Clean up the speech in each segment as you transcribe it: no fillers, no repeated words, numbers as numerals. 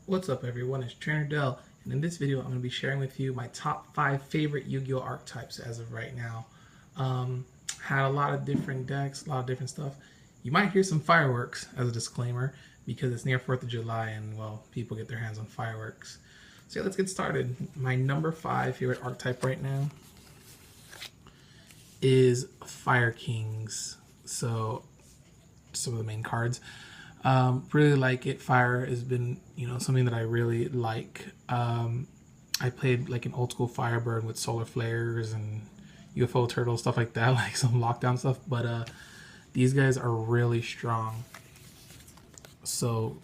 What's up everyone, it's Trainer Dell, and in this video I'm going to be sharing with you my top 5 favorite Yu-Gi-Oh! Archetypes as of right now. Had a lot of different decks, a lot of different stuff. You might hear some fireworks as a disclaimer because it's near 4th of July and, well, people get their hands on fireworks. So yeah, let's get started. My number 5 favorite archetype right now is Fire Kings. So, some of the main cards. Really like it. Fire has been, something that I really like. I played like an old school Firebird with solar flares and UFO turtles, stuff like that, like some lockdown stuff. But these guys are really strong. So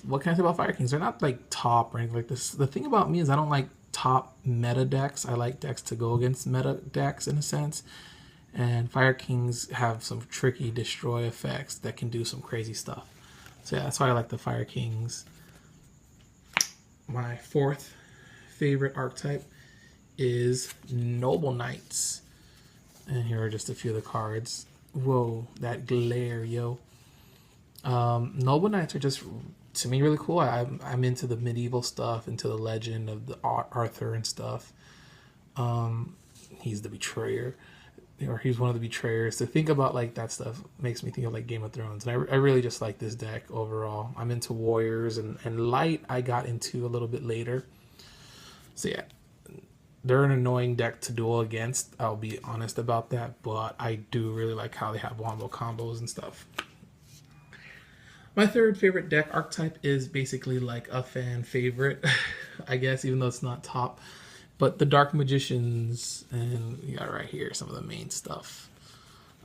what can I say about Fire Kings? They're not like top or anything like this. The thing about me is I don't like top meta decks. I like decks to go against meta decks in a sense. And Fire Kings have some tricky destroy effects that can do some crazy stuff. So yeah, that's why I like the Fire Kings. My 4th favorite archetype is Noble Knights. And here are just a few of the cards. Whoa, that glare, yo. Noble Knights are just, to me, really cool. I'm into the medieval stuff, into the legend of the Arthur and stuff. He's the betrayer. Or he's one of the betrayers. To think about like that stuff makes me think of like Game of Thrones. And I really just like this deck overall. I'm into warriors and light I got into a little bit later. So yeah, they're an annoying deck to duel against. I'll be honest about that. But I do really like how they have wombo combos and stuff. My 3rd favorite deck archetype is basically like a fan favorite, I guess, even though it's not top. But the Dark Magicians, and you got right here some of the main stuff.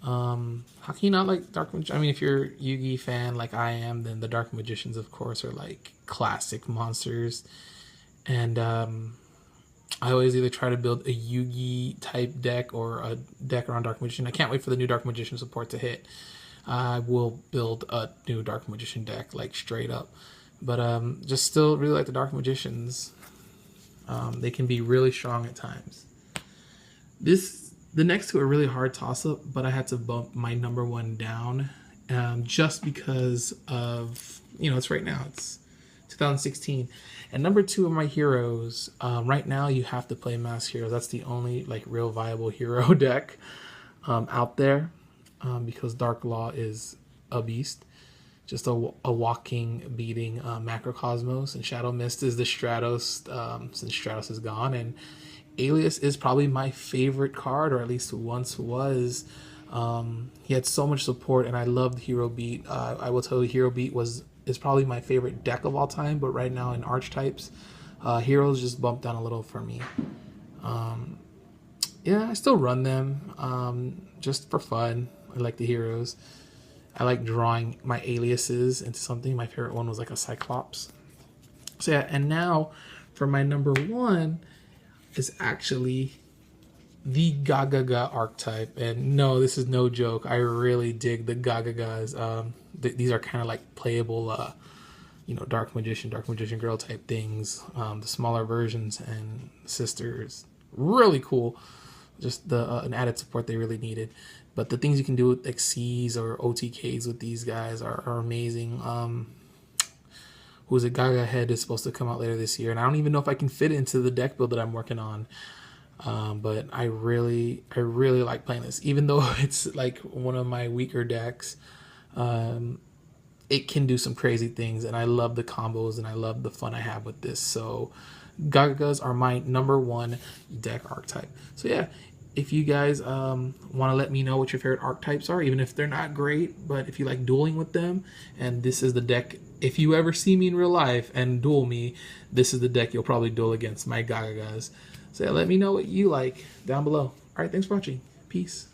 How can you not like Dark Magicians? I mean, if you're a Yu-Gi fan like I am, then the Dark Magicians, of course, are like classic monsters. And I always either try to build a Yu-Gi type deck or a deck around Dark Magician. I can't wait for the new Dark Magician support to hit. I will build a new Dark Magician deck, like straight up. But just still really like the Dark Magicians. They can be really strong at times. The next two are really hard toss-up, but I had to bump my number 1 down just because of, it's right now. It's 2016. And number 2 of my heroes, right now you have to play Mass Heroes. That's the only like real viable hero deck out there because Dark Law is a beast. Just a walking, beating Macrocosmos, and Shadow Mist is the Stratos, since Stratos is gone, and Alias is probably my favorite card, or at least once was. He had so much support, and I loved Hero Beat. I will tell you, Hero Beat is probably my favorite deck of all time, but right now in Archetypes, Heroes just bumped down a little for me. Yeah, I still run them, just for fun. I like the Heroes. I like drawing my aliases into something. My favorite one was like a Cyclops. So yeah, and now for my number 1 is actually the Gagaga archetype. And no, this is no joke. I really dig the Gagagas. These are kind of like playable, Dark Magician Girl type things. The smaller versions and sisters. Really cool. Just an added support they really needed. But the things you can do with XCs or OTKs with these guys are amazing. Who's a Gaga Head is supposed to come out later this year, and I don't even know if I can fit it into the deck build that I'm working on. But I really like playing this, even though it's like one of my weaker decks. It can do some crazy things, and I love the combos and I love the fun I have with this. So Gagagas are my number 1 deck archetype. So yeah. If you guys want to let me know what your favorite archetypes are, even if they're not great, but if you like dueling with them, and this is the deck, if you ever see me in real life and duel me, this is the deck you'll probably duel against, my Gagagas. So yeah, let me know what you like down below. All right, thanks for watching. Peace.